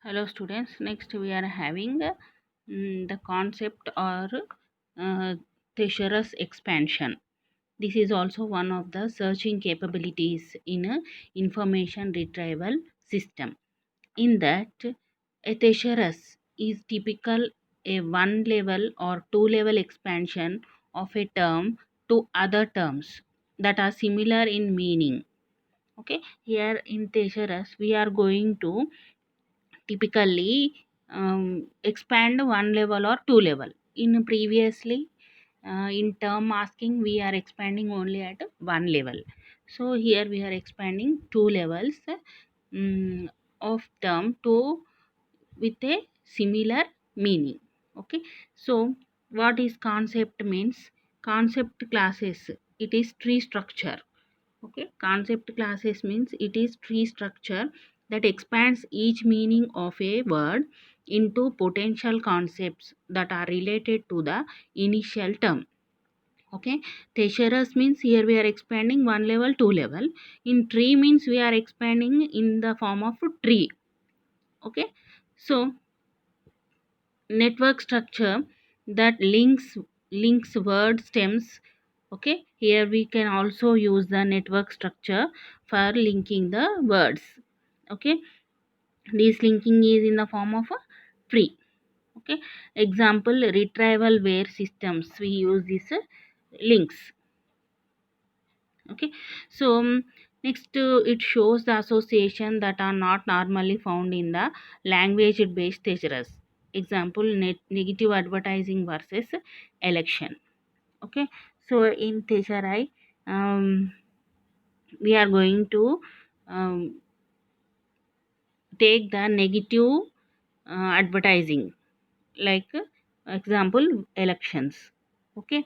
Hello students, next we are having the concept or uh, thesaurus expansion. This is also one of the searching capabilities in a information retrieval system. In that, a thesaurus is typical a one level or two level expansion of a term to other terms that are similar in meaning. Okay, here in thesaurus we are going to typically expand one level or two level. In previously, in term asking, we are expanding only at one level. So here we are expanding two levels of term to with a similar meaning. Okay, so what is concept means? Concept classes, it is tree structure. Okay, concept classes means it is tree structure that expands each meaning of a word into potential concepts that are related to the initial term. Okay, thesaurus means here we are expanding one level, two level. In tree means we are expanding in the form of tree. Okay, so network structure that links word stems. Okay, here we can also use the network structure for linking the words. Okay, this linking is in the form of a tree. Okay, example retrieval where systems we use this links. Okay, so next it shows the association that are not normally found in the language based thesaurus. Example negative advertising versus election. Okay, so in thesauri we are going to um, take the negative advertising, like example elections. Okay,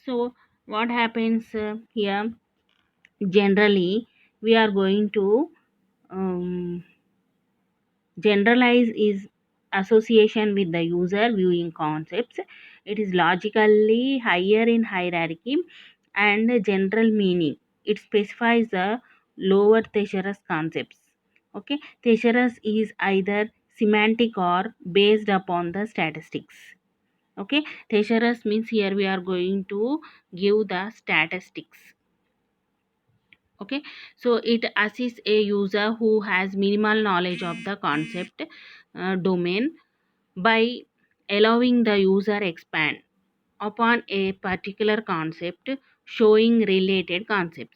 so what happens here, generally we are going to um, generalize is association with the user viewing concepts. It is logically higher in hierarchy and general meaning. It specifies the lower thesaurus concepts. Okay, thesaurus is either semantic or based upon the statistics. Okay, thesaurus means here we are going to give the statistics. Okay, so it assists a user who has minimal knowledge of the concept domain by allowing the user expand upon a particular concept, showing related concepts.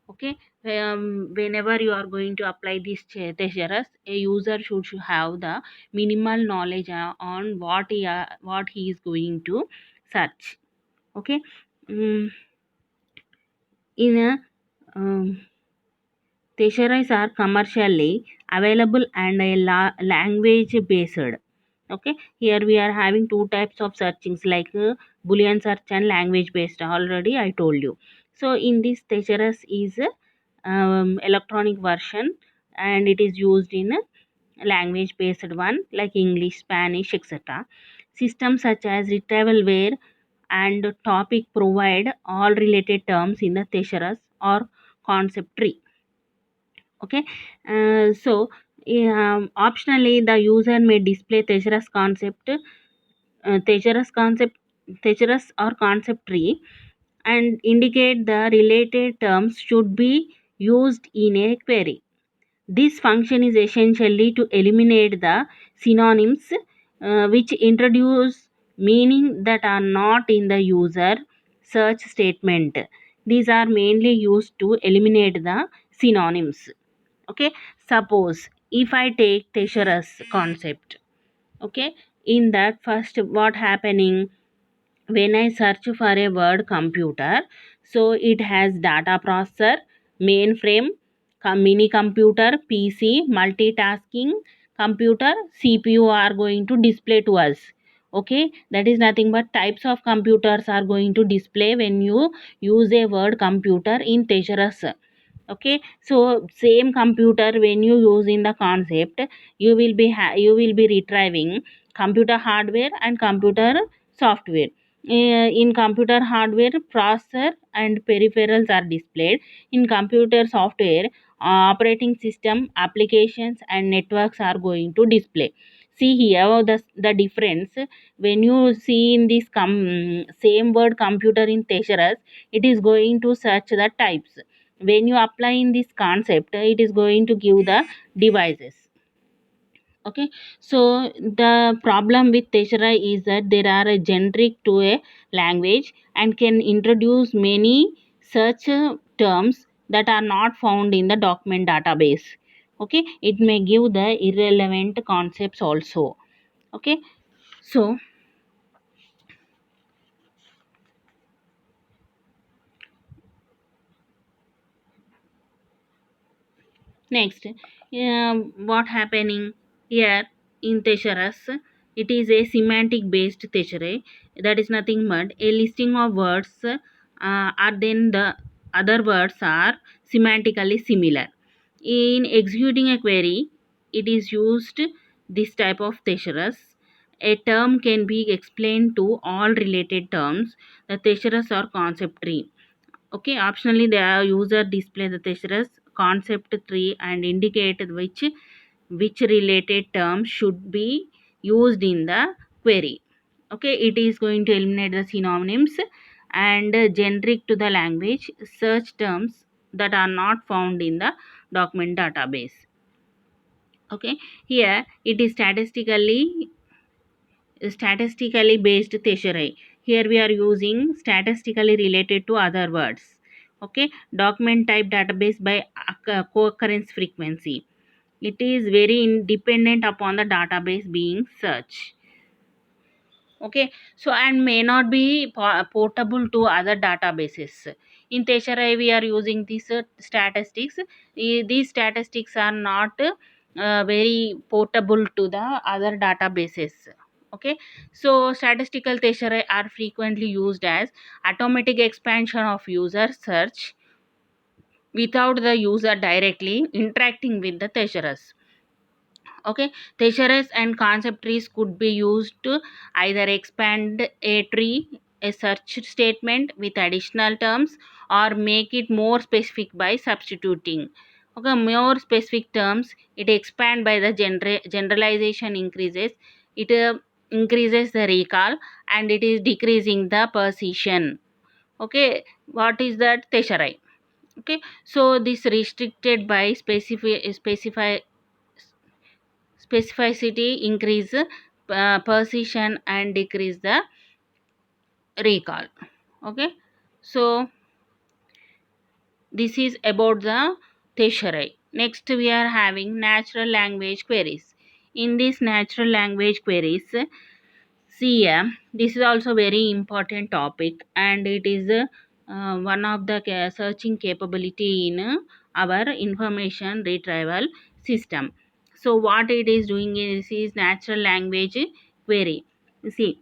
Okay, whenever you are going to apply this thesaurus, a user should have the minimal knowledge on what he is going to search. Okay, mm, in a thesaurus are commercially available and a language based. Okay, here we are having two types of searchings, like boolean search and language based. Already I told you. So in this thesaurus is electronic version, and it is used in language based one like English, Spanish, etc. Systems such as retrieval where and topic provide all related terms in the thesaurus or concept tree. Okay, so optionally the user may display thesaurus concept thesaurus or concept tree and indicate the related terms should be used in a query. This function is essentially to eliminate the synonyms which introduce meaning that are not in the user search statement. These are mainly used to eliminate the synonyms. Okay, suppose if I take thesaurus concept. Okay, in that first what happening, when I search for a word computer, so it has data processor, mainframe, mini computer, PC, multitasking computer, CPU are going to display to us. Okay, that is nothing but types of computers are going to display when you use a word computer in thesaurus. Okay, so same computer when you use in the concept, you will be retrieving computer hardware and computer software. In computer hardware, processor and peripherals are displayed. In computer software, operating system, applications, and networks are going to display. See here the difference. When you see in this same word computer in Thesaurus, it is going to search the types. When you apply in this concept, it is going to give the devices. Okay, so the problem with Teshera is that there are a generic to a language and can introduce many such terms that are not found in the document database. Okay, it may give the irrelevant concepts also. Okay, so next, what happening here in Thesaurus? It is a semantic based thesaurus. That is nothing but a listing of words are then the other words are semantically similar. In executing a query, it is used this type of thesaurus. A term can be explained to all related terms. The thesaurus or concept tree. Okay, optionally the user display the thesaurus concept tree and indicate which related terms should be used in the query. Okay, it is going to eliminate the synonyms and generic to the language search terms that are not found in the document database. Okay, here it is statistically based thesaurus. Here we are using statistically related to other words. Okay, document type database by co-occurrence frequency. It is very independent upon the database being searched. Okay, so and may not be portable to other databases. In Teshare we are using these statistics. These statistics are not very portable to the other databases. Okay, so statistical Teshare are frequently used as automatic expansion of user search without the user directly interacting with the thesaurus. Okay, thesaurus and concept trees could be used to either expand a tree, a search statement with additional terms, or make it more specific by substituting. Okay, more specific terms, it expand by the generalization increases. It increases the recall and it is decreasing the precision. Okay, what is that thesaurus? Okay, so this restricted by specificity increase precision and decrease the recall. Okay, so this is about the thesaurus. Next we are having natural language queries. In this natural language queries, see, this is also very important topic and it is one of the searching capability in our information retrieval system. So what it is doing is natural language query. See,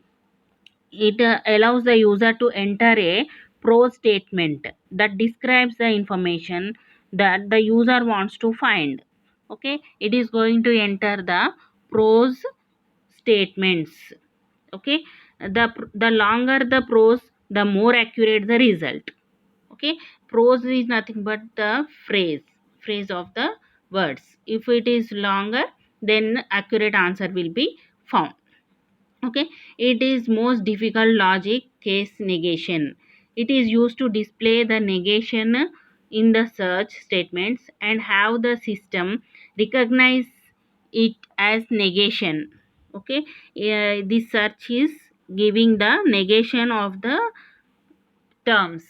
it allows the user to enter a prose statement that describes the information that the user wants to find. Okay, it is going to enter the prose statements. Okay, the longer the prose, the more accurate the result. Okay, prose is nothing but the phrase of the words. If it is longer, then accurate answer will be found. Okay, it is most difficult logic case negation. It is used to display the negation in the search statements and have the system recognize it as negation. Okay, this search is giving the negation of the terms.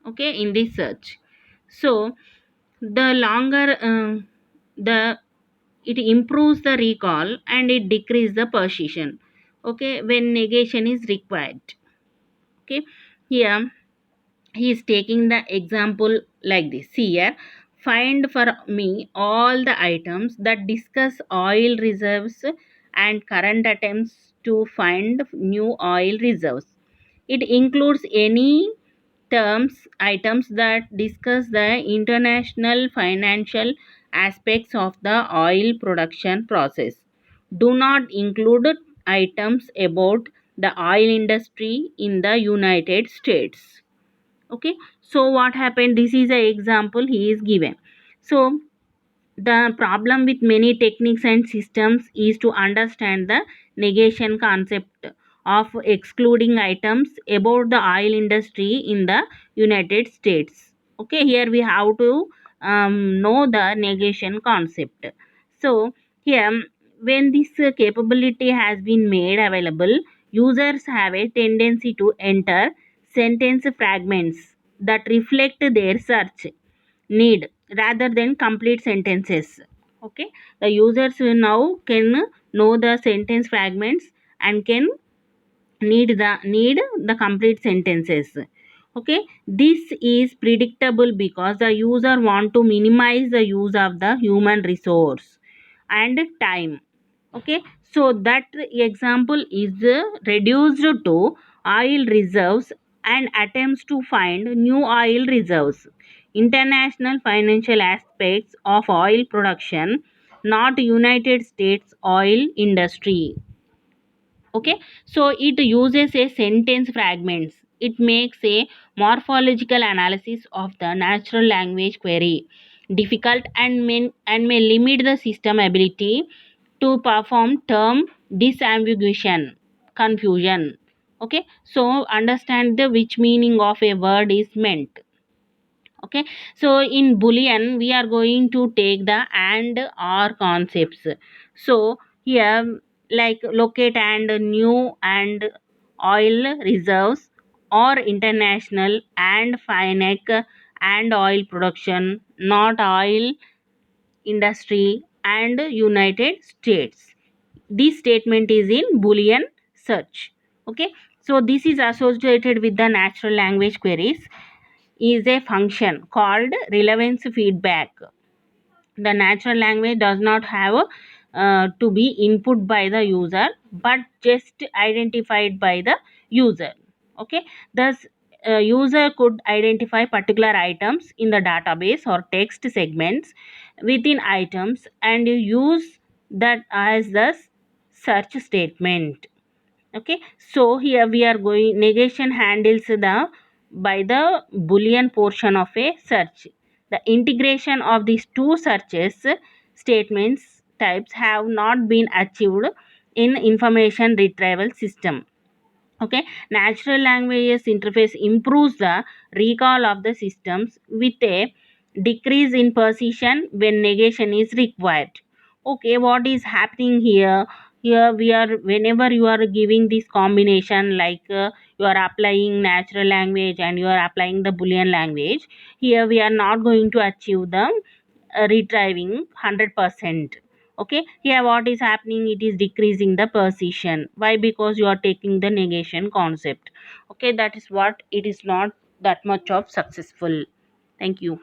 Okay, in this search. So the longer the it improves the recall and it decreases the precision. Okay, when negation is required. Okay, here he is taking the example like this. See here, find for me all the items that discuss oil reserves and current attempts to find new oil reserves. It includes any terms items that discuss the international financial aspects of the oil production process. Do not include items about the oil industry in the United States. Okay, so what happened, this is an example he is given. So the problem with many techniques and systems is to understand the negation concept of excluding items about the oil industry in the United States. Okay, here we have to know the negation concept. So here, when this capability has been made available, users have a tendency to enter sentence fragments that reflect their search need rather than complete sentences. Okay, the users now can know the sentence fragments and can need the complete sentences. Okay, this is predictable because the user want to minimize the use of the human resource and time. Okay, so that example is reduced to oil reserves and attempts to find new oil reserves, international financial aspects of oil production, not United States oil industry. Okay, so it uses a sentence fragments. It makes a morphological analysis of the natural language query difficult and may limit the system ability to perform term disambiguation confusion. Okay, so understand the which meaning of a word is meant. Okay, so in boolean we are going to take the and or concepts. So here, like locate and new and oil reserves, or international and finite and oil production, not oil industry and United States. This statement is in boolean search. Okay, so this is associated with the natural language queries is a function called relevance feedback. The natural language does not have to be input by the user but just identified by the user. Okay, thus user could identify particular items in the database or text segments within items and use that as the search statement. Okay, so here we are going negation handles the by the boolean portion of a search. The integration of these two searches statements types have not been achieved in information retrieval system. Okay, natural languages interface improves the recall of the systems with a decrease in precision when negation is required. Okay, what is happening here? Here we are, whenever you are giving this combination, like you are applying natural language and you are applying the boolean language, here we are not going to achieve the retrieving 100%. Okay, here what is happening, it is decreasing the precision. Why? Because you are taking the negation concept. Okay, that is what it is not that much of successful. Thank you.